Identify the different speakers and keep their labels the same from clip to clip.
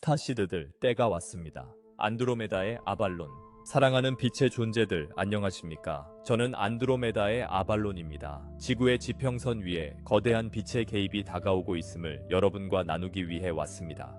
Speaker 1: 스타시드들 때가 왔습니다. 안드로메다의 아발론. 사랑하는 빛의 존재들 안녕하십니까? 저는 안드로메다의 아발론입니다. 지구의 지평선 위에 거대한 빛의 개입이 다가오고 있음을 여러분과 나누기 위해 왔습니다.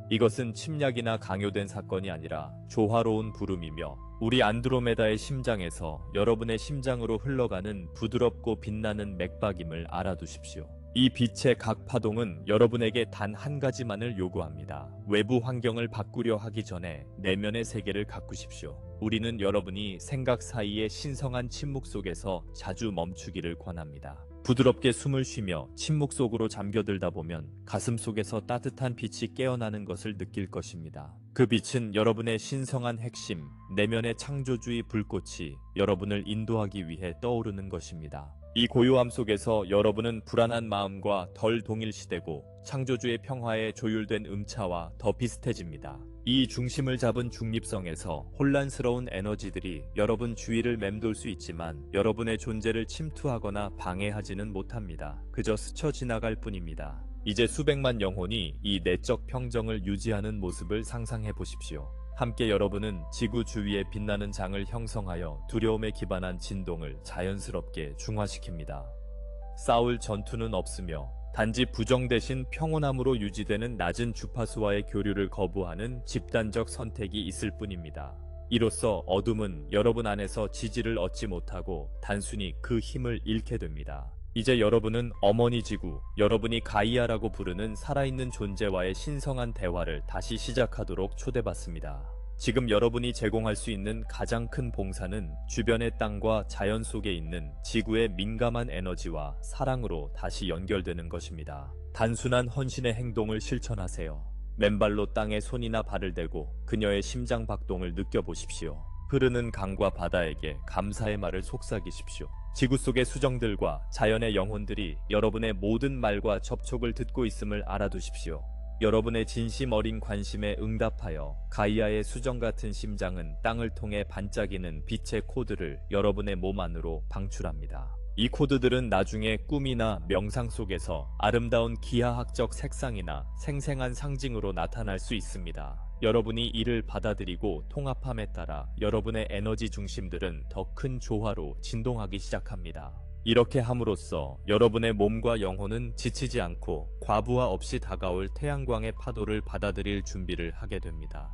Speaker 1: 이것은 침략이나 강요된 사건이 아니라 조화로운 부름이며 우리 안드로메다의 심장에서 여러분의 심장으로 흘러가는 부드럽고 빛나는 맥박임을 알아두십시오. 이 빛의 각 파동은 여러분에게 단 한 가지만을 요구합니다. 외부 환경을 바꾸려 하기 전에 내면의 세계를 가꾸십시오. 우리는 여러분이 생각 사이의 신성한 침묵 속에서 자주 멈추기를 권합니다. 부드럽게 숨을 쉬며 침묵 속으로 잠겨들다 보면 가슴 속에서 따뜻한 빛이 깨어나는 것을 느낄 것입니다. 그 빛은 여러분의 신성한 핵심, 내면의 창조주의 불꽃이 여러분을 인도하기 위해 떠오르는 것입니다. 이 고요함 속에서 여러분은 불안한 마음과 덜 동일시되고 창조주의 평화에 조율된 음차와 더 비슷해집니다. 이 중심을 잡은 중립성에서 혼란스러운 에너지들이 여러분 주위를 맴돌 수 있지만 여러분의 존재를 침투하거나 방해하지는 못합니다. 그저 스쳐 지나갈 뿐입니다. 이제 수백만 영혼이 이 내적 평정을 유지하는 모습을 상상해 보십시오. 함께 여러분은 지구 주위에 빛나는 장을 형성하여 두려움에 기반한 진동을 자연스럽게 중화시킵니다. 싸울 전투는 없으며 단지 부정 대신 평온함으로 유지되는 낮은 주파수와의 교류를 거부하는 집단적 선택이 있을 뿐입니다. 이로써 어둠은 여러분 안에서 지지를 얻지 못하고 단순히 그 힘을 잃게 됩니다. 이제 여러분은 어머니 지구, 여러분이 가이아라고 부르는 살아있는 존재와의 신성한 대화를 다시 시작하도록 초대받습니다. 지금 여러분이 제공할 수 있는 가장 큰 봉사는 주변의 땅과 자연 속에 있는 지구의 민감한 에너지와 사랑으로 다시 연결되는 것입니다. 단순한 헌신의 행동을 실천하세요. 맨발로 땅에 손이나 발을 대고 그녀의 심장 박동을 느껴보십시오. 흐르는 강과 바다에게 감사의 말을 속삭이십시오. 지구 속의 수정들과 자연의 영혼들이 여러분의 모든 말과 접촉을 듣고 있음을 알아두십시오. 여러분의 진심 어린 관심에 응답하여 가이아의 수정 같은 심장은 땅을 통해 반짝이는 빛의 코드를 여러분의 몸 안으로 방출합니다. 이 코드들은 나중에 꿈이나 명상 속에서 아름다운 기하학적 색상이나 생생한 상징으로 나타날 수 있습니다. 여러분이 이를 받아들이고 통합함에 따라 여러분의 에너지 중심들은 더 큰 조화로 진동하기 시작합니다. 이렇게 함으로써 여러분의 몸과 영혼은 지치지 않고 과부하 없이 다가올 태양광의 파도를 받아들일 준비를 하게 됩니다.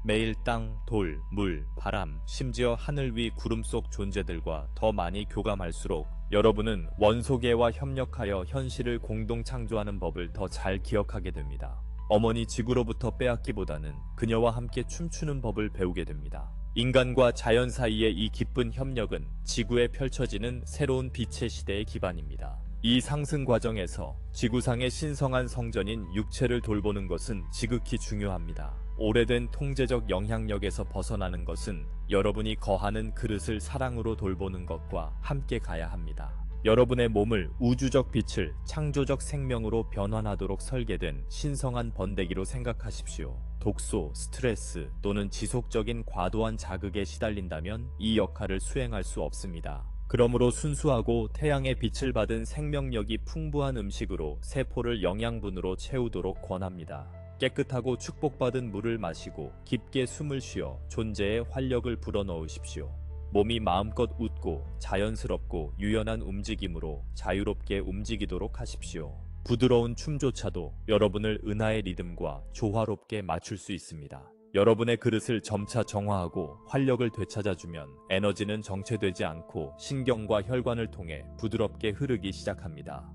Speaker 1: 매일 땅, 돌, 물, 바람, 심지어 하늘 위 구름 속 존재들과 더 많이 교감할수록 여러분은 원소계와 협력하여 현실을 공동 창조하는 법을 더 잘 기억하게 됩니다. 어머니 지구로부터 빼앗기보다는 그녀와 함께 춤추는 법을 배우게 됩니다. 인간과 자연 사이의 이 기쁜 협력은 지구에 펼쳐지는 새로운 빛의 시대의 기반입니다. 이 상승 과정에서 지구상의 신성한 성전인 육체를 돌보는 것은 지극히 중요합니다. 오래된 통제적 영향력에서 벗어나는 것은 여러분이 거하는 그릇을 사랑으로 돌보는 것과 함께 가야 합니다. 여러분의 몸을 우주적 빛을 창조적 생명으로 변환하도록 설계된 신성한 번데기로 생각하십시오. 독소, 스트레스 또는 지속적인 과도한 자극에 시달린다면 이 역할을 수행할 수 없습니다. 그러므로 순수하고 태양의 빛을 받은 생명력이 풍부한 음식으로 세포를 영양분으로 채우도록 권합니다. 깨끗하고 축복받은 물을 마시고 깊게 숨을 쉬어 존재의 활력을 불어넣으십시오. 몸이 마음껏 웃고 자연스럽고 유연한 움직임으로 자유롭게 움직이도록 하십시오. 부드러운 춤조차도 여러분을 은하의 리듬과 조화롭게 맞출 수 있습니다. 여러분의 그릇을 점차 정화하고 활력을 되찾아주면 에너지는 정체되지 않고 신경과 혈관을 통해 부드럽게 흐르기 시작합니다.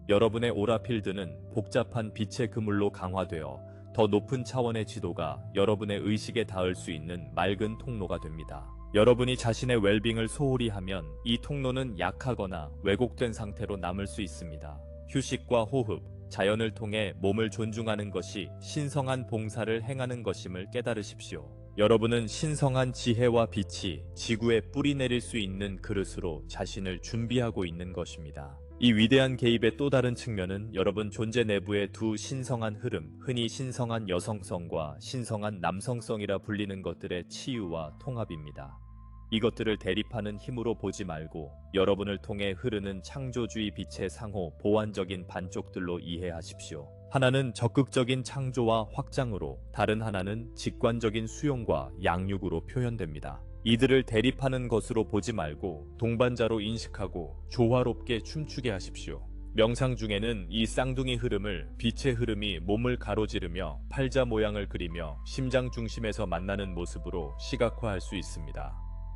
Speaker 1: 여러분의 오라필드는 복잡한 빛의 그물로 강화되어 더 높은 차원의 지도가 여러분의 의식에 닿을 수 있는 맑은 통로가 됩니다. 여러분이 자신의 웰빙을 소홀히 하면 이 통로는 약하거나 왜곡된 상태로 남을 수 있습니다. 휴식과 호흡, 자연을 통해 몸을 존중하는 것이 신성한 봉사를 행하는 것임을 깨달으십시오. 여러분은 신성한 지혜와 빛이 지구에 뿌리 내릴 수 있는 그릇으로 자신을 준비하고 있는 것입니다. 이 위대한 개입의 또 다른 측면은 여러분 존재 내부의 두 신성한 흐름, 흔히 신성한 여성성과 신성한 남성성이라 불리는 것들의 치유와 통합입니다. 이것들을 대립하는 힘으로 보지 말고 여러분을 통해 흐르는 창조주의 빛의 상호 보완적인 반쪽들로 이해하십시오. 하나는 적극적인 창조와 확장으로, 다른 하나는 직관적인 수용과 양육으로 표현됩니다. 이들을 대립하는 것으로 보지 말고 동반자로 인식하고 조화롭게 춤추게 하십시오. 명상 중에는 이 쌍둥이 흐름을 빛의 흐름이 몸을 가로지르며 팔자 모양을 그리며 심장 중심에서 만나는 모습으로 시각화할 수 있습니다.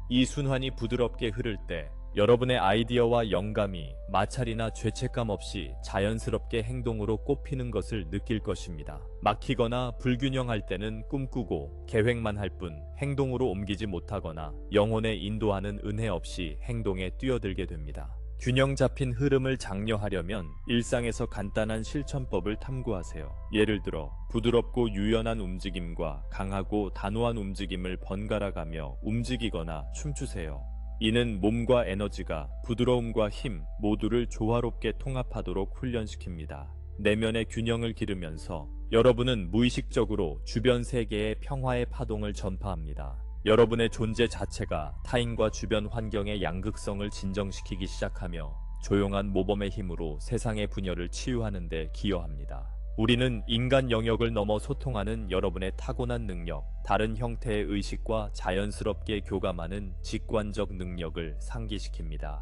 Speaker 1: 이 순환이 부드럽게 흐를 때 여러분의 아이디어와 영감이 마찰이나 죄책감 없이 자연스럽게 행동으로 꼽히는 것을 느낄 것입니다. 막히거나 불균형할 때는 꿈꾸고 계획만 할 뿐 행동으로 옮기지 못하거나 영혼에 인도하는 은혜 없이 행동에 뛰어들게 됩니다. 균형 잡힌 흐름을 장려하려면 일상에서 간단한 실천법을 탐구하세요. 예를 들어 부드럽고 유연한 움직임과 강하고 단호한 움직임을 번갈아 가며 움직이거나 춤추세요. 이는 몸과 에너지가 부드러움과 힘 모두를 조화롭게 통합하도록 훈련시킵니다. 내면의 균형을 기르면서 여러분은 무의식적으로 주변 세계의 평화의 파동을 전파합니다. 여러분의 존재 자체가 타인과 주변 환경의 양극성을 진정시키기 시작하며 조용한 모범의 힘으로 세상의 분열을 치유하는 데 기여합니다. 우리는 인간 영역을 넘어 소통하는 여러분의 타고난 능력, 다른 형태의 의식과 자연스럽게 교감하는 직관적 능력을 상기시킵니다.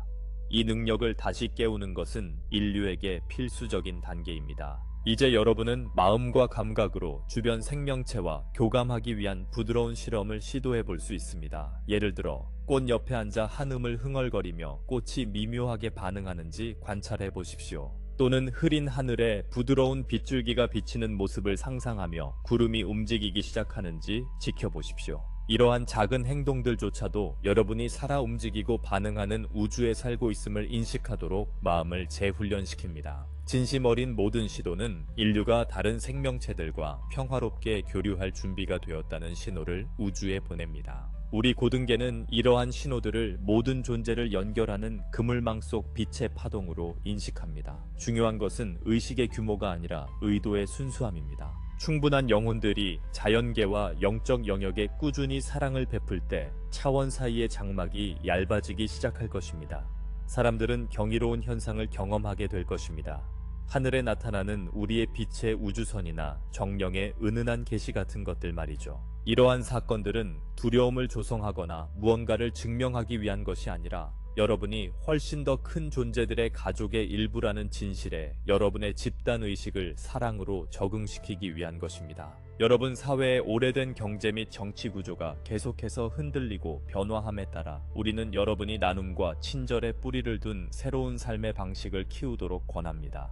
Speaker 1: 이 능력을 다시 깨우는 것은 인류에게 필수적인 단계입니다. 이제 여러분은 마음과 감각으로 주변 생명체와 교감하기 위한 부드러운 실험을 시도해 볼 수 있습니다. 예를 들어 꽃 옆에 앉아 한음을 흥얼거리며 꽃이 미묘하게 반응하는지 관찰해 보십시오. 또는 흐린 하늘에 부드러운 빗줄기가 비치는 모습을 상상하며 구름이 움직이기 시작하는지 지켜보십시오. 이러한 작은 행동들조차도 여러분이 살아 움직이고 반응하는 우주에 살고 있음을 인식하도록 마음을 재훈련시킵니다. 진심 어린 모든 시도는 인류가 다른 생명체들과 평화롭게 교류할 준비가 되었다는 신호를 우주에 보냅니다. 우리 고등계는 이러한 신호들을 모든 존재를 연결하는 그물망 속 빛의 파동으로 인식합니다. 중요한 것은 의식의 규모가 아니라 의도의 순수함입니다. 충분한 영혼들이 자연계와 영적 영역에 꾸준히 사랑을 베풀 때 차원 사이의 장막이 얇아지기 시작할 것입니다. 사람들은 경이로운 현상을 경험하게 될 것입니다. 하늘에 나타나는 우리의 빛의 우주선이나 정령의 은은한 계시 같은 것들 말이죠. 이러한 사건들은 두려움을 조성하거나 무언가를 증명하기 위한 것이 아니라 여러분이 훨씬 더 큰 존재들의 가족의 일부라는 진실에 여러분의 집단의식을 사랑으로 적응시키기 위한 것입니다. 여러분 사회의 오래된 경제 및 정치 구조가 계속해서 흔들리고 변화함에 따라 우리는 여러분이 나눔과 친절에 뿌리를 둔 새로운 삶의 방식을 키우도록 권합니다.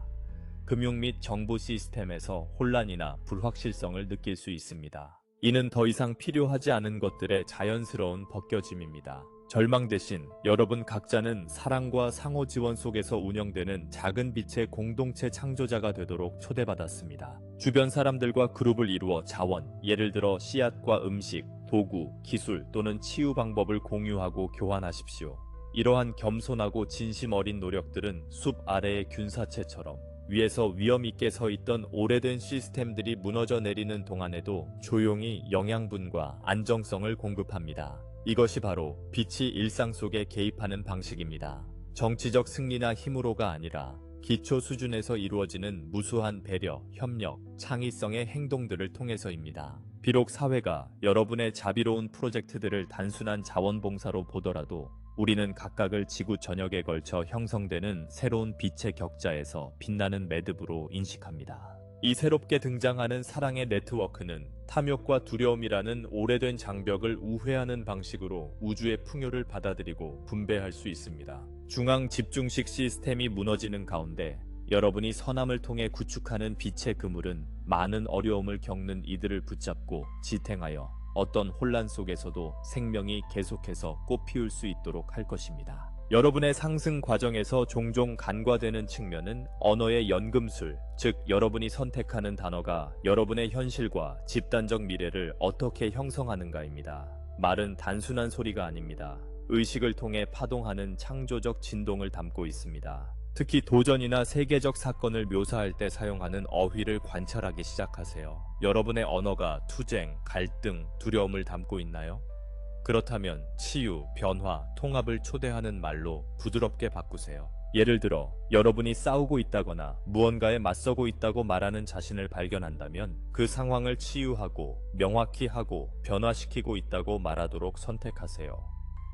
Speaker 1: 금융 및 정부 시스템에서 혼란이나 불확실성을 느낄 수 있습니다. 이는 더 이상 필요하지 않은 것들의 자연스러운 벗겨짐입니다. 절망 대신 여러분 각자는 사랑과 상호 지원 속에서 운영되는 작은 빛의 공동체 창조자가 되도록 초대받았습니다. 주변 사람들과 그룹을 이루어 자원, 예를 들어 씨앗과 음식, 도구, 기술 또는 치유 방법을 공유하고 교환하십시오. 이러한 겸손하고 진심 어린 노력들은 숲 아래의 균사체처럼 위에서 위험 있게 서 있던 오래된 시스템들이 무너져 내리는 동안에도 조용히 영양분과 안정성을 공급합니다. 이것이 바로 빛이 일상 속에 개입하는 방식입니다. 정치적 승리나 힘으로가 아니라 기초 수준에서 이루어지는 무수한 배려, 협력, 창의성의 행동들을 통해서입니다. 비록 사회가 여러분의 자비로운 프로젝트들을 단순한 자원봉사로 보더라도 우리는 각각을 지구 전역에 걸쳐 형성되는 새로운 빛의 격자에서 빛나는 매듭으로 인식합니다. 이 새롭게 등장하는 사랑의 네트워크는 탐욕과 두려움이라는 오래된 장벽을 우회하는 방식으로 우주의 풍요를 받아들이고 분배할 수 있습니다. 중앙 집중식 시스템이 무너지는 가운데 여러분이 선함을 통해 구축하는 빛의 그물은 많은 어려움을 겪는 이들을 붙잡고 지탱하여 어떤 혼란 속에서도 생명이 계속해서 꽃피울 수 있도록 할 것입니다. 여러분의 상승 과정에서 종종 간과되는 측면은 언어의 연금술, 즉 여러분이 선택하는 단어가 여러분의 현실과 집단적 미래를 어떻게 형성하는가입니다. 말은 단순한 소리가 아닙니다. 의식을 통해 파동하는 창조적 진동을 담고 있습니다. 특히 도전이나 세계적 사건을 묘사할 때 사용하는 어휘를 관찰하기 시작하세요. 여러분의 언어가 투쟁, 갈등, 두려움을 담고 있나요? 그렇다면 치유, 변화, 통합을 초대하는 말로 부드럽게 바꾸세요. 예를 들어 여러분이 싸우고 있다거나 무언가에 맞서고 있다고 말하는 자신을 발견한다면 그 상황을 치유하고 명확히 하고 변화시키고 있다고 말하도록 선택하세요.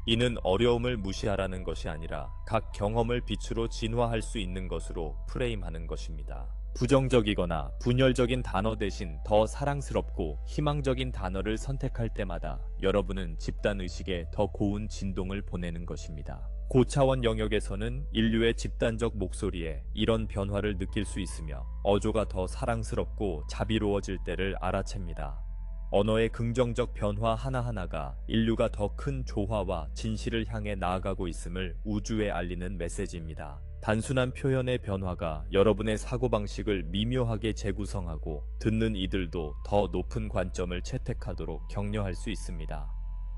Speaker 1: 이는 어려움을 무시하라는 것이 아니라 각 경험을 빛으로 진화할 수 있는 것으로 프레임하는 것입니다. 부정적이거나 분열적인 단어 대신 더 사랑스럽고 희망적인 단어를 선택할 때마다 여러분은 집단의식에 더 고운 진동을 보내는 것입니다. 고차원 영역에서는 인류의 집단적 목소리에 이런 변화를 느낄 수 있으며 어조가 더 사랑스럽고 자비로워질 때를 알아챕니다. 언어의 긍정적 변화 하나하나가 인류가 더 큰 조화와 진실을 향해 나아가고 있음을 우주에 알리는 메시지입니다. 단순한 표현의 변화가 여러분의 사고방식을 미묘하게 재구성하고 듣는 이들도 더 높은 관점을 채택하도록 격려할 수 있습니다.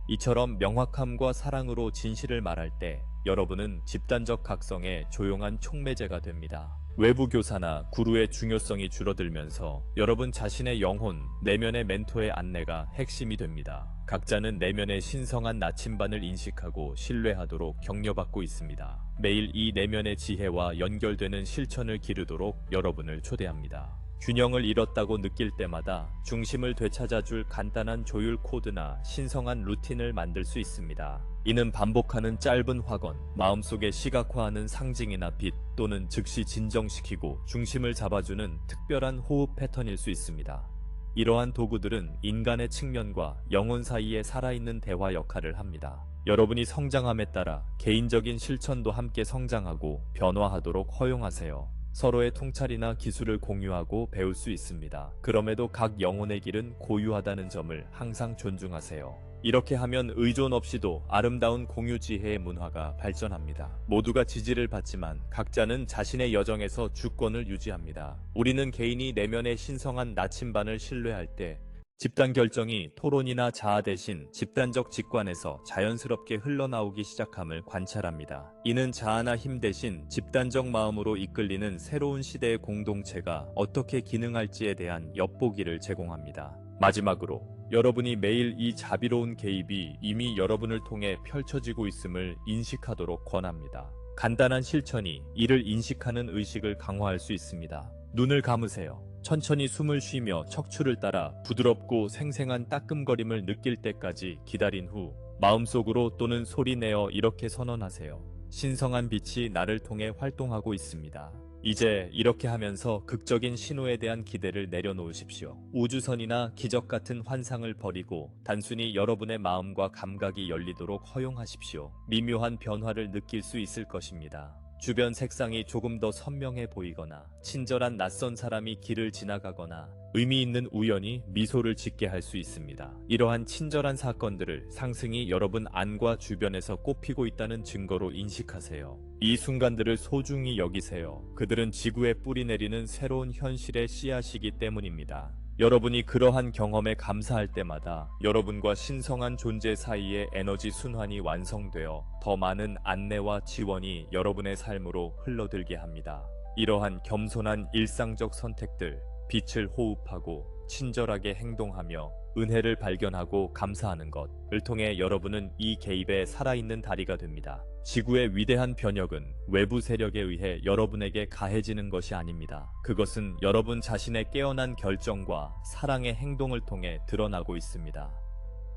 Speaker 1: 이처럼 명확함과 사랑으로 진실을 말할 때 여러분은 집단적 각성의 조용한 촉매제가 됩니다. 외부 교사나 구루의 중요성이 줄어들면서 여러분 자신의 영혼, 내면의 멘토의 안내가 핵심이 됩니다. 각자는 내면의 신성한 나침반을 인식하고 신뢰하도록 격려받고 있습니다. 매일 이 내면의 지혜와 연결되는 실천을 기르도록 여러분을 초대합니다. 균형을 잃었다고 느낄 때마다 중심을 되찾아줄 간단한 조율 코드나 신성한 루틴을 만들 수 있습니다. 이는 반복하는 짧은 확언, 마음속에 시각화하는 상징이나 빛 또는 즉시 진정시키고 중심을 잡아주는 특별한 호흡 패턴일 수 있습니다. 이러한 도구들은 인간의 측면과 영혼 사이에 살아있는 대화 역할을 합니다. 여러분이 성장함에 따라 개인적인 실천도 함께 성장하고 변화하도록 허용하세요. 서로의 통찰이나 기술을 공유하고 배울 수 있습니다. 그럼에도 각 영혼의 길은 고유하다는 점을 항상 존중하세요. 이렇게 하면 의존 없이도 아름다운 공유 지혜의 문화가 발전합니다. 모두가 지지를 받지만 각자는 자신의 여정에서 주권을 유지합니다. 우리는 개인이 내면의 신성한 나침반을 신뢰할 때 집단 결정이 토론이나 자아 대신 집단적 직관에서 자연스럽게 흘러나오기 시작함을 관찰합니다. 이는 자아나 힘 대신 집단적 마음으로 이끌리는 새로운 시대의 공동체가 어떻게 기능할지에 대한 엿보기를 제공합니다. 마지막으로 여러분이 매일 이 자비로운 개입이 이미 여러분을 통해 펼쳐지고 있음을 인식하도록 권합니다. 간단한 실천이 이를 인식하는 의식을 강화할 수 있습니다. 눈을 감으세요. 천천히 숨을 쉬며 척추를 따라 부드럽고 생생한 따끔거림을 느낄 때까지 기다린 후 마음속으로 또는 소리내어 이렇게 선언하세요. 신성한 빛이 나를 통해 활동하고 있습니다. 이제 이렇게 하면서 극적인 신호에 대한 기대를 내려놓으십시오. 우주선이나 기적 같은 환상을 버리고 단순히 여러분의 마음과 감각이 열리도록 허용하십시오. 미묘한 변화를 느낄 수 있을 것입니다. 주변 색상이 조금 더 선명해 보이거나 친절한 낯선 사람이 길을 지나가거나 의미 있는 우연이 미소를 짓게 할 수 있습니다. 이러한 친절한 사건들을 상승이 여러분 안과 주변에서 꼽히고 있다는 증거로 인식하세요. 이 순간들을 소중히 여기세요. 그들은 지구에 뿌리내리는 새로운 현실의 씨앗이기 때문입니다. 여러분이 그러한 경험에 감사할 때마다 여러분과 신성한 존재 사이의 에너지 순환이 완성되어 더 많은 안내와 지원이 여러분의 삶으로 흘러들게 합니다. 이러한 겸손한 일상적 선택들, 빛을 호흡하고 친절하게 행동하며 은혜를 발견하고 감사하는 것을 통해 여러분은 이 개입의 살아있는 다리가 됩니다. 지구의 위대한 변혁은 외부 세력에 의해 여러분에게 가해지는 것이 아닙니다. 그것은 여러분 자신의 깨어난 결정과 사랑의 행동을 통해 드러나고 있습니다.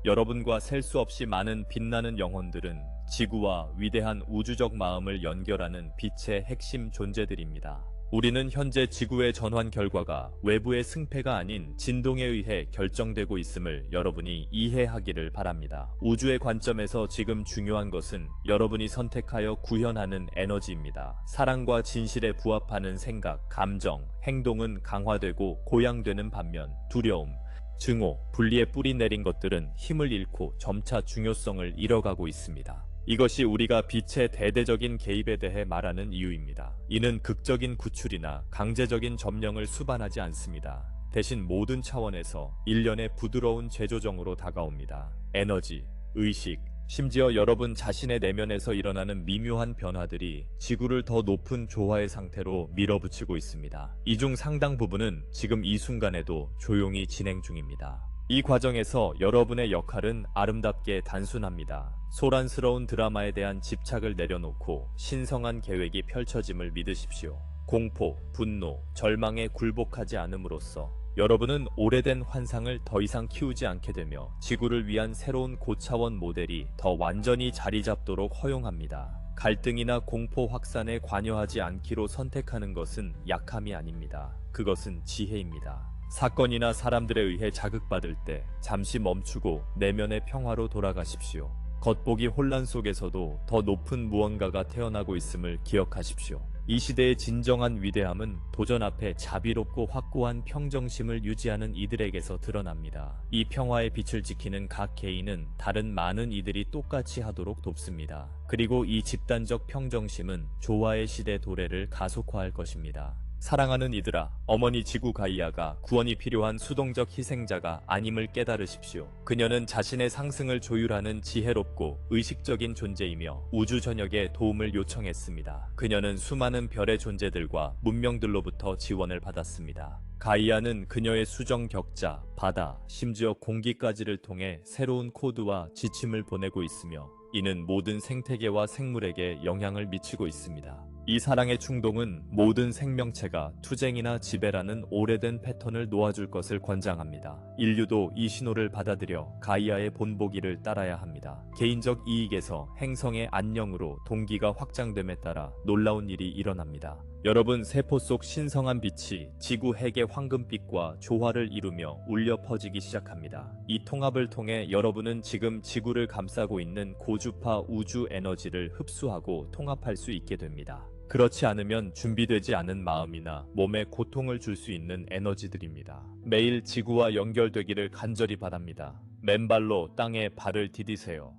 Speaker 1: 여러분과 셀 수 없이 많은 빛나는 영혼들은 지구와 위대한 우주적 마음을 연결하는 빛의 핵심 존재들입니다. 우리는 현재 지구의 전환 결과가 외부의 승패가 아닌 진동에 의해 결정되고 있음을 여러분이 이해하기를 바랍니다. 우주의 관점에서 지금 중요한 것은 여러분이 선택하여 구현하는 에너지입니다. 사랑과 진실에 부합하는 생각, 감정, 행동은 강화되고 고양되는 반면 두려움, 증오, 분리에 뿌리 내린 것들은 힘을 잃고 점차 중요성을 잃어가고 있습니다. 이것이 우리가 빛의 대대적인 개입에 대해 말하는 이유입니다. 이는 극적인 구출이나 강제적인 점령을 수반하지 않습니다. 대신 모든 차원에서 일련의 부드러운 재조정으로 다가옵니다. 에너지, 의식, 심지어 여러분 자신의 내면에서 일어나는 미묘한 변화들이 지구를 더 높은 조화의 상태로 밀어붙이고 있습니다. 이 중 상당 부분은 지금 이 순간에도 조용히 진행 중입니다. 이 과정에서 여러분의 역할은 아름답게 단순합니다. 소란스러운 드라마에 대한 집착을 내려놓고 신성한 계획이 펼쳐짐을 믿으십시오. 공포, 분노, 절망에 굴복하지 않음으로써 여러분은 오래된 환상을 더 이상 키우지 않게 되며 지구를 위한 새로운 고차원 모델이 더 완전히 자리 잡도록 허용합니다. 갈등이나 공포 확산에 관여하지 않기로 선택하는 것은 약함이 아닙니다. 그것은 지혜입니다. 사건이나 사람들에 의해 자극받을 때 잠시 멈추고 내면의 평화로 돌아가십시오. 겉보기 혼란 속에서도 더 높은 무언가가 태어나고 있음을 기억하십시오. 이 시대의 진정한 위대함은 도전 앞에 자비롭고 확고한 평정심을 유지하는 이들에게서 드러납니다. 이 평화의 빛을 지키는 각 개인은 다른 많은 이들이 똑같이 하도록 돕습니다. 그리고 이 집단적 평정심은 조화의 시대 도래를 가속화할 것입니다. 사랑하는 이들아, 어머니 지구 가이아가 구원이 필요한 수동적 희생자가 아님을 깨달으십시오. 그녀는 자신의 상승을 조율하는 지혜롭고 의식적인 존재이며 우주 전역에 도움을 요청했습니다. 그녀는 수많은 별의 존재들과 문명들로부터 지원을 받았습니다. 가이아는 그녀의 수정 격자, 바다, 심지어 공기까지를 통해 새로운 코드와 지침을 보내고 있으며 이는 모든 생태계와 생물에게 영향을 미치고 있습니다. 이 사랑의 충동은 모든 생명체가 투쟁이나 지배라는 오래된 패턴을 놓아줄 것을 권장합니다. 인류도 이 신호를 받아들여 가이아의 본보기를 따라야 합니다. 개인적 이익에서 행성의 안녕으로 동기가 확장됨에 따라 놀라운 일이 일어납니다. 여러분 세포 속 신성한 빛이 지구 핵의 황금빛과 조화를 이루며 울려 퍼지기 시작합니다. 이 통합을 통해 여러분은 지금 지구를 감싸고 있는 고주파 우주 에너지를 흡수하고 통합할 수 있게 됩니다. 그렇지 않으면 준비되지 않은 마음이나 몸에 고통을 줄 수 있는 에너지들입니다. 매일 지구와 연결되기를 간절히 바랍니다. 맨발로 땅에 발을 디디세요.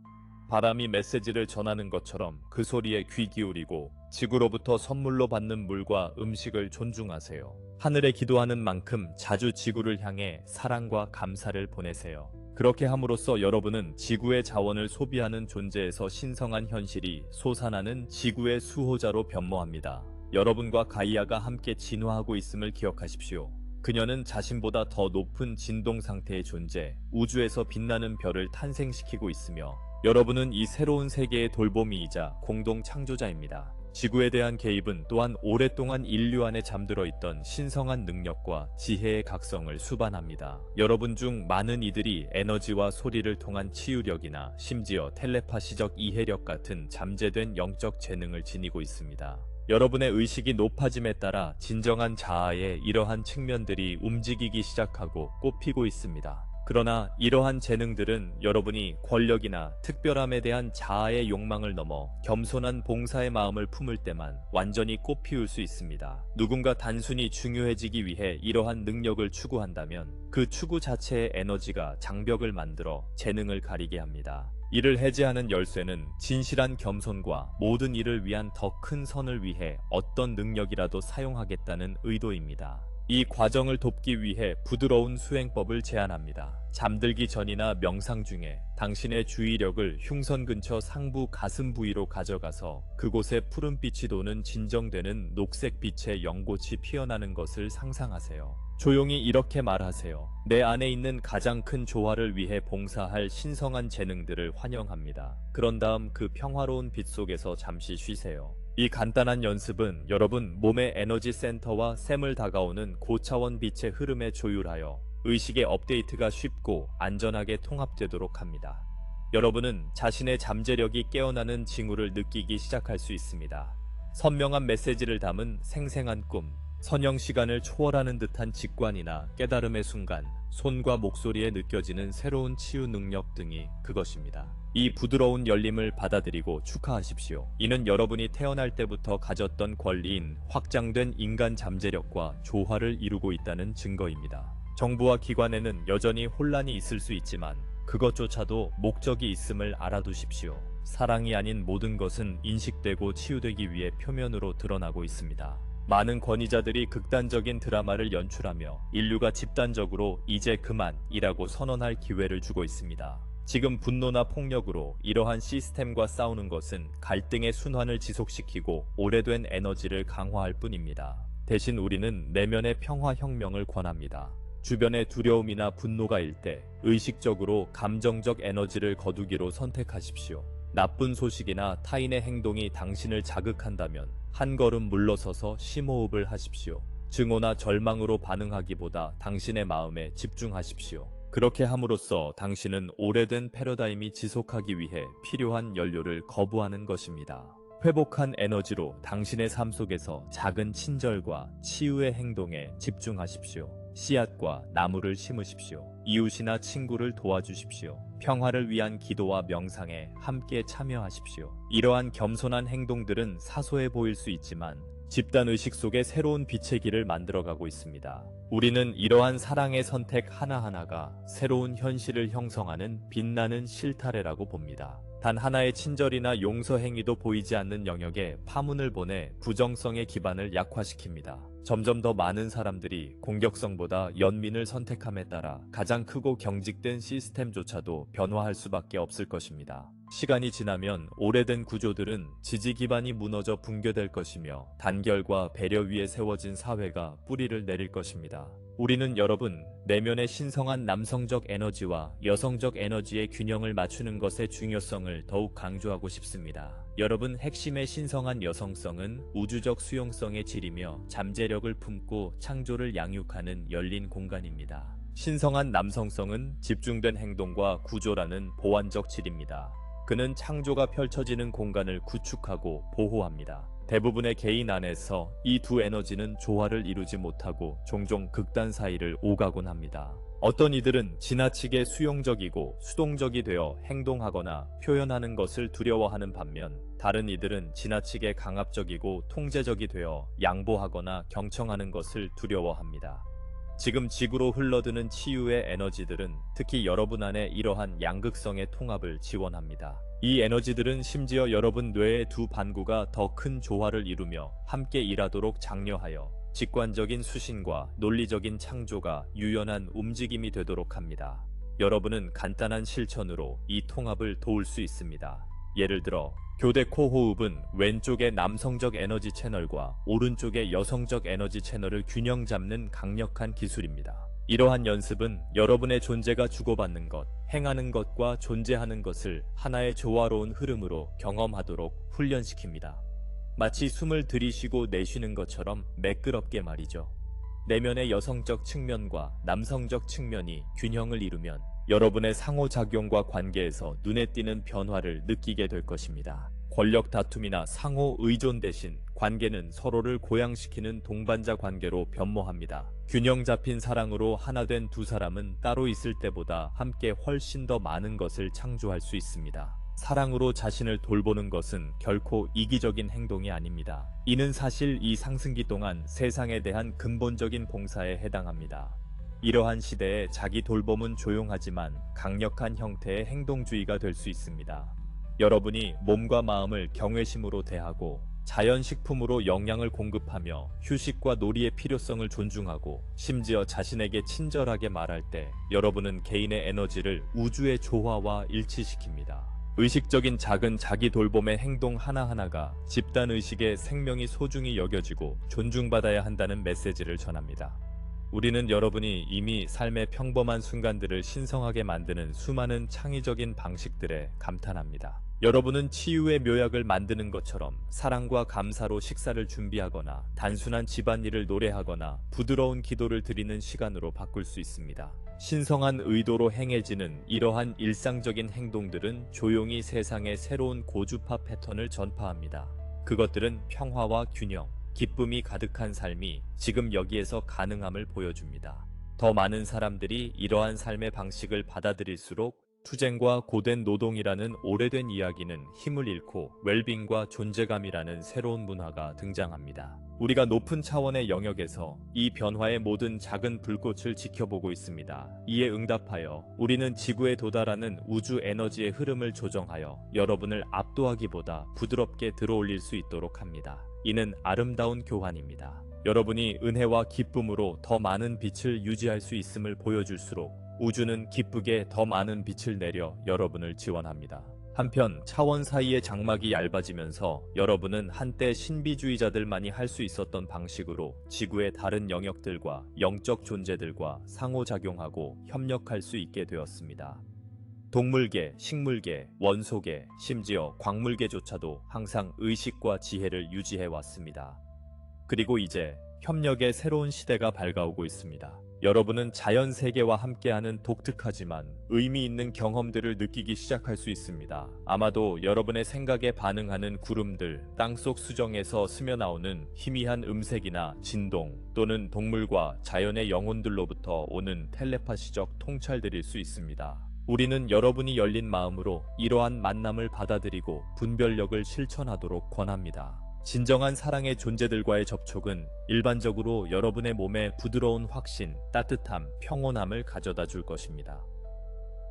Speaker 1: 바람이 메시지를 전하는 것처럼 그 소리에 귀 기울이고 지구로부터 선물로 받는 물과 음식을 존중하세요. 하늘에 기도하는 만큼 자주 지구를 향해 사랑과 감사를 보내세요. 그렇게 함으로써 여러분은 지구의 자원을 소비하는 존재에서 신성한 현실이 솟아나는 지구의 수호자로 변모합니다. 여러분과 가이아가 함께 진화하고 있음을 기억하십시오. 그녀는 자신보다 더 높은 진동 상태의 존재, 우주에서 빛나는 별을 탄생시키고 있으며 여러분은 이 새로운 세계의 돌보미이자 공동 창조자입니다. 지구에 대한 개입은 또한 오랫동안 인류 안에 잠들어 있던 신성한 능력과 지혜의 각성을 수반합니다. 여러분 중 많은 이들이 에너지와 소리를 통한 치유력이나 심지어 텔레파시적 이해력 같은 잠재된 영적 재능을 지니고 있습니다. 여러분의 의식이 높아짐에 따라 진정한 자아의 이러한 측면들이 움직이기 시작하고 꽃피고 있습니다. 그러나 이러한 재능들은 여러분이 권력이나 특별함에 대한 자아의 욕망을 넘어 겸손한 봉사의 마음을 품을 때만 완전히 꽃피울 수 있습니다. 누군가 단순히 중요해지기 위해 이러한 능력을 추구한다면 그 추구 자체의 에너지가 장벽을 만들어 재능을 가리게 합니다. 이를 해제하는 열쇠는 진실한 겸손과 모든 일을 위한 더 큰 선을 위해 어떤 능력이라도 사용하겠다는 의도입니다. 이 과정을 돕기 위해 부드러운 수행법을 제안합니다. 잠들기 전이나 명상 중에 당신의 주의력을 흉선 근처 상부 가슴 부위로 가져가서 그곳에 푸른빛이 도는 진정되는 녹색 빛의 연꽃이 피어나는 것을 상상하세요. 조용히 이렇게 말하세요. 내 안에 있는 가장 큰 조화를 위해 봉사할 신성한 재능들을 환영합니다. 그런 다음 그 평화로운 빛 속에서 잠시 쉬세요. 이 간단한 연습은 여러분 몸의 에너지 센터와 샘을 다가오는 고차원 빛의 흐름에 조율하여 의식의 업데이트가 쉽고 안전하게 통합되도록 합니다. 여러분은 자신의 잠재력이 깨어나는 징후를 느끼기 시작할 수 있습니다. 선명한 메시지를 담은 생생한 꿈, 선형 시간을 초월하는 듯한 직관이나 깨달음의 순간, 손과 목소리에 느껴지는 새로운 치유 능력 등이 그것입니다. 이 부드러운 열림을 받아들이고 축하하십시오. 이는 여러분이 태어날 때부터 가졌던 권리인 확장된 인간 잠재력과 조화를 이루고 있다는 증거입니다. 정부와 기관에는 여전히 혼란이 있을 수 있지만 그것조차도 목적이 있음을 알아두십시오. 사랑이 아닌 모든 것은 인식되고 치유되기 위해 표면으로 드러나고 있습니다. 많은 권위자들이 극단적인 드라마를 연출하며 인류가 집단적으로 이제 그만이라고 선언할 기회를 주고 있습니다. 지금 분노나 폭력으로 이러한 시스템과 싸우는 것은 갈등의 순환을 지속시키고 오래된 에너지를 강화할 뿐입니다. 대신 우리는 내면의 평화혁명을 권합니다. 주변에 두려움이나 분노가 일 때 의식적으로 감정적 에너지를 거두기로 선택하십시오. 나쁜 소식이나 타인의 행동이 당신을 자극한다면 한 걸음 물러서서 심호흡을 하십시오. 증오나 절망으로 반응하기보다 당신의 마음에 집중하십시오. 그렇게 함으로써 당신은 오래된 패러다임이 지속하기 위해 필요한 연료를 거부하는 것입니다. 회복한 에너지로 당신의 삶 속에서 작은 친절과 치유의 행동에 집중하십시오. 씨앗과 나무를 심으십시오. 이웃이나 친구를 도와주십시오. 평화를 위한 기도와 명상에 함께 참여하십시오. 이러한 겸손한 행동들은 사소해 보일 수 있지만 집단의식 속에 새로운 빛의 길을 만들어가고 있습니다. 우리는 이러한 사랑의 선택 하나하나가 새로운 현실을 형성하는 빛나는 실타래라고 봅니다. 단 하나의 친절이나 용서 행위도 보이지 않는 영역에 파문을 보내 부정성의 기반을 약화시킵니다. 점점 더 많은 사람들이 공격성보다 연민을 선택함에 따라 가장 크고 경직된 시스템조차도 변화할 수밖에 없을 것입니다. 시간이 지나면 오래된 구조들은 지지 기반이 무너져 붕괴될 것이며 단결과 배려 위에 세워진 사회가 뿌리를 내릴 것입니다. 우리는 여러분, 내면의 신성한 남성적 에너지와 여성적 에너지의 균형을 맞추는 것의 중요성을 더욱 강조하고 싶습니다. 여러분, 핵심의 신성한 여성성은 우주적 수용성의 질이며 잠재력을 품고 창조를 양육하는 열린 공간입니다. 신성한 남성성은 집중된 행동과 구조라는 보완적 질입니다. 그는 창조가 펼쳐지는 공간을 구축하고 보호합니다. 대부분의 개인 안에서 이 두 에너지는 조화를 이루지 못하고 종종 극단 사이를 오가곤 합니다. 어떤 이들은 지나치게 수용적이고 수동적이 되어 행동하거나 표현하는 것을 두려워하는 반면 다른 이들은 지나치게 강압적이고 통제적이 되어 양보하거나 경청하는 것을 두려워합니다. 지금 지구로 흘러드는 치유의 에너지들은 특히 여러분 안에 이러한 양극성의 통합을 지원합니다. 이 에너지들은 심지어 여러분 뇌의 두 반구가 더 큰 조화를 이루며 함께 일하도록 장려하여 직관적인 수신과 논리적인 창조가 유연한 움직임이 되도록 합니다. 여러분은 간단한 실천으로 이 통합을 도울 수 있습니다. 예를 들어 교대 코호흡은 왼쪽의 남성적 에너지 채널과 오른쪽의 여성적 에너지 채널을 균형 잡는 강력한 기술입니다. 이러한 연습은 여러분의 존재가 주고받는 것, 행하는 것과 존재하는 것을 하나의 조화로운 흐름으로 경험하도록 훈련시킵니다. 마치 숨을 들이쉬고 내쉬는 것처럼 매끄럽게 말이죠. 내면의 여성적 측면과 남성적 측면이 균형을 이루면 여러분의 상호작용과 관계에서 눈에 띄는 변화를 느끼게 될 것입니다. 권력 다툼이나 상호 의존 대신 관계는 서로를 고양시키는 동반자 관계로 변모합니다. 균형 잡힌 사랑으로 하나 된 두 사람은 따로 있을 때보다 함께 훨씬 더 많은 것을 창조할 수 있습니다. 사랑으로 자신을 돌보는 것은 결코 이기적인 행동이 아닙니다. 이는 사실 이 상승기 동안 세상에 대한 근본적인 봉사에 해당합니다. 이러한 시대에 자기 돌봄은 조용하지만 강력한 형태의 행동주의가 될 수 있습니다. 여러분이 몸과 마음을 경외심으로 대하고 자연식품으로 영양을 공급하며 휴식과 놀이의 필요성을 존중하고 심지어 자신에게 친절하게 말할 때 여러분은 개인의 에너지를 우주의 조화와 일치시킵니다. 의식적인 작은 자기 돌봄의 행동 하나하나가 집단의식의 생명이 소중히 여겨지고 존중받아야 한다는 메시지를 전합니다. 우리는 여러분이 이미 삶의 평범한 순간들을 신성하게 만드는 수많은 창의적인 방식들에 감탄합니다. 여러분은 치유의 묘약을 만드는 것처럼 사랑과 감사로 식사를 준비하거나 단순한 집안일을 노래하거나 부드러운 기도를 드리는 시간으로 바꿀 수 있습니다. 신성한 의도로 행해지는 이러한 일상적인 행동들은 조용히 세상의 새로운 고주파 패턴을 전파합니다. 그것들은 평화와 균형, 기쁨이 가득한 삶이 지금 여기에서 가능함을 보여줍니다. 더 많은 사람들이 이러한 삶의 방식을 받아들일수록 투쟁과 고된 노동이라는 오래된 이야기는 힘을 잃고 웰빙과 존재감이라는 새로운 문화가 등장합니다. 우리가 높은 차원의 영역에서 이 변화의 모든 작은 불꽃을 지켜보고 있습니다. 이에 응답하여 우리는 지구에 도달하는 우주 에너지의 흐름을 조정하여 여러분을 압도하기보다 부드럽게 들어올릴 수 있도록 합니다. 이는 아름다운 교환입니다. 여러분이 은혜와 기쁨으로 더 많은 빛을 유지할 수 있음을 보여줄수록 우주는 기쁘게 더 많은 빛을 내려 여러분을 지원합니다. 한편 차원 사이의 장막이 얇아지면서 여러분은 한때 신비주의자들만이 할 수 있었던 방식으로 지구의 다른 영역들과 영적 존재들과 상호작용하고 협력할 수 있게 되었습니다. 동물계, 식물계, 원소계, 심지어 광물계조차도 항상 의식과 지혜를 유지해 왔습니다. 그리고 이제 협력의 새로운 시대가 밝아오고 있습니다. 여러분은 자연 세계와 함께하는 독특하지만 의미 있는 경험들을 느끼기 시작할 수 있습니다. 아마도 여러분의 생각에 반응하는 구름들, 땅속 수정에서 스며나오는 희미한 음색이나 진동, 또는 동물과 자연의 영혼들로부터 오는 텔레파시적 통찰들일 수 있습니다. 우리는 여러분이 열린 마음으로 이러한 만남을 받아들이고 분별력을 실천하도록 권합니다. 진정한 사랑의 존재들과의 접촉은 일반적으로 여러분의 몸에 부드러운 확신, 따뜻함, 평온함을 가져다 줄 것입니다.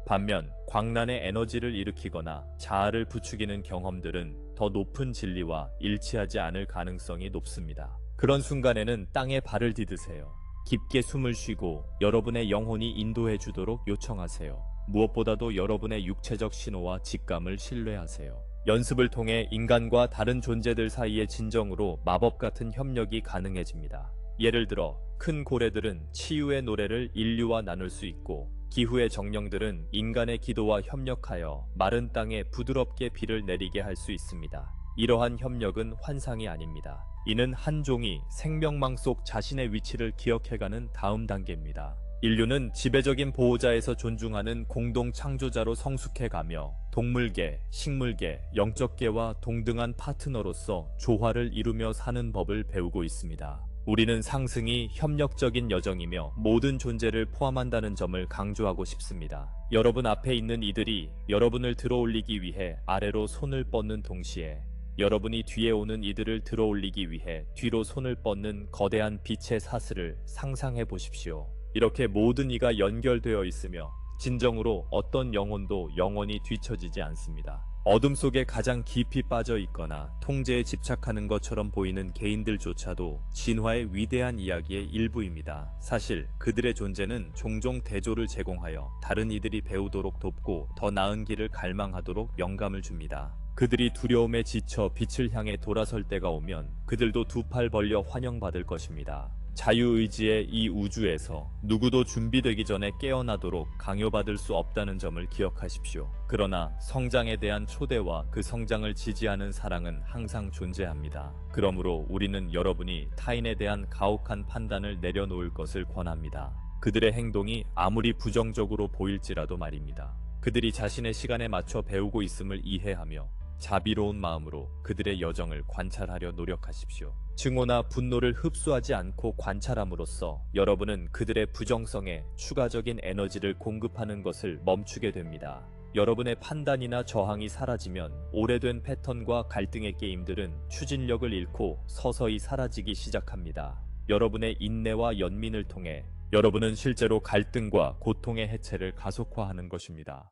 Speaker 1: 반면 광란의 에너지를 일으키거나 자아를 부추기는 경험들은 더 높은 진리와 일치하지 않을 가능성이 높습니다. 그런 순간에는 땅에 발을 디드세요. 깊게 숨을 쉬고 여러분의 영혼이 인도해 주도록 요청하세요. 무엇보다도 여러분의 육체적 신호와 직감을 신뢰하세요. 연습을 통해 인간과 다른 존재들 사이의 진정으로 마법 같은 협력이 가능해집니다. 예를 들어 큰 고래들은 치유의 노래를 인류와 나눌 수 있고, 기후의 정령들은 인간의 기도와 협력하여 마른 땅에 부드럽게 비를 내리게 할 수 있습니다. 이러한 협력은 환상이 아닙니다. 이는 한 종이 생명망 속 자신의 위치를 기억해가는 다음 단계입니다. 인류는 지배적인 보호자에서 존중하는 공동 창조자로 성숙해가며 동물계, 식물계, 영적계와 동등한 파트너로서 조화를 이루며 사는 법을 배우고 있습니다. 우리는 상승이 협력적인 여정이며 모든 존재를 포함한다는 점을 강조하고 싶습니다. 여러분 앞에 있는 이들이 여러분을 들어올리기 위해 아래로 손을 뻗는 동시에 여러분이 뒤에 오는 이들을 들어올리기 위해 뒤로 손을 뻗는 거대한 빛의 사슬을 상상해 보십시오. 이렇게 모든 이가 연결되어 있으며 진정으로 어떤 영혼도 영원히 뒤처지지 않습니다. 어둠 속에 가장 깊이 빠져 있거나 통제에 집착하는 것처럼 보이는 개인들조차도 진화의 위대한 이야기의 일부입니다. 사실 그들의 존재는 종종 대조를 제공하여 다른 이들이 배우도록 돕고 더 나은 길을 갈망하도록 영감을 줍니다. 그들이 두려움에 지쳐 빛을 향해 돌아설 때가 오면 그들도 두 팔 벌려 환영받을 것입니다. 자유의지의 이 우주에서 누구도 준비되기 전에 깨어나도록 강요받을 수 없다는 점을 기억하십시오. 그러나 성장에 대한 초대와 그 성장을 지지하는 사랑은 항상 존재합니다. 그러므로 우리는 여러분이 타인에 대한 가혹한 판단을 내려놓을 것을 권합니다. 그들의 행동이 아무리 부정적으로 보일지라도 말입니다. 그들이 자신의 시간에 맞춰 배우고 있음을 이해하며 자비로운 마음으로 그들의 여정을 관찰하려 노력하십시오. 증오나 분노를 흡수하지 않고 관찰함으로써 여러분은 그들의 부정성에 추가적인 에너지를 공급하는 것을 멈추게 됩니다. 여러분의 판단이나 저항이 사라지면 오래된 패턴과 갈등의 게임들은 추진력을 잃고 서서히 사라지기 시작합니다. 여러분의 인내와 연민을 통해 여러분은 실제로 갈등과 고통의 해체를 가속화하는 것입니다.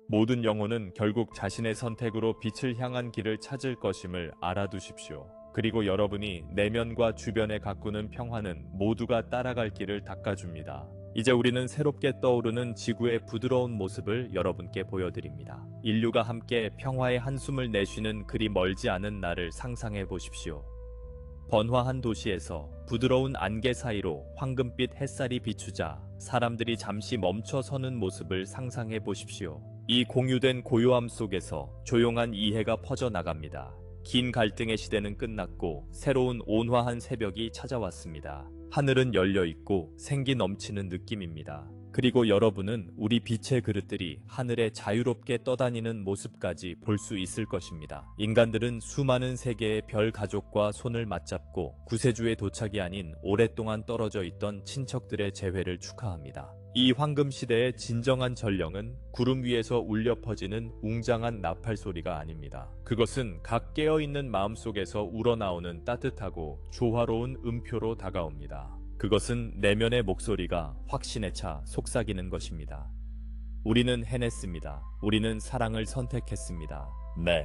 Speaker 1: 모든 영혼은 결국 자신의 선택으로 빛을 향한 길을 찾을 것임을 알아두십시오. 그리고 여러분이 내면과 주변에 가꾸는 평화는 모두가 따라갈 길을 닦아줍니다. 이제 우리는 새롭게 떠오르는 지구의 부드러운 모습을 여러분께 보여드립니다. 인류가 함께 평화의 한숨을 내쉬는 그리 멀지 않은 날을 상상해 보십시오. 번화한 도시에서 부드러운 안개 사이로 황금빛 햇살이 비추자 사람들이 잠시 멈춰 서는 모습을 상상해 보십시오. 이 공유된 고요함 속에서 조용한 이해가 퍼져나갑니다. 긴 갈등의 시대는 끝났고 새로운 온화한 새벽이 찾아왔습니다. 하늘은 열려있고 생기 넘치는 느낌입니다. 그리고 여러분은 우리 빛의 그릇들이 하늘에 자유롭게 떠다니는 모습까지 볼 수 있을 것입니다. 인간들은 수많은 세계의 별 가족과 손을 맞잡고 구세주의 도착이 아닌 오랫동안 떨어져 있던 친척들의 재회를 축하합니다. 이 황금 시대의 진정한 전령은 구름 위에서 울려 퍼지는 웅장한 나팔 소리가 아닙니다. 그것은 각 깨어있는 마음속에서 우러나오는 따뜻하고 조화로운 음표로 다가옵니다. 그것은 내면의 목소리가 확신에 차 속삭이는 것입니다. 우리는 해냈습니다. 우리는 사랑을 선택했습니다. 네.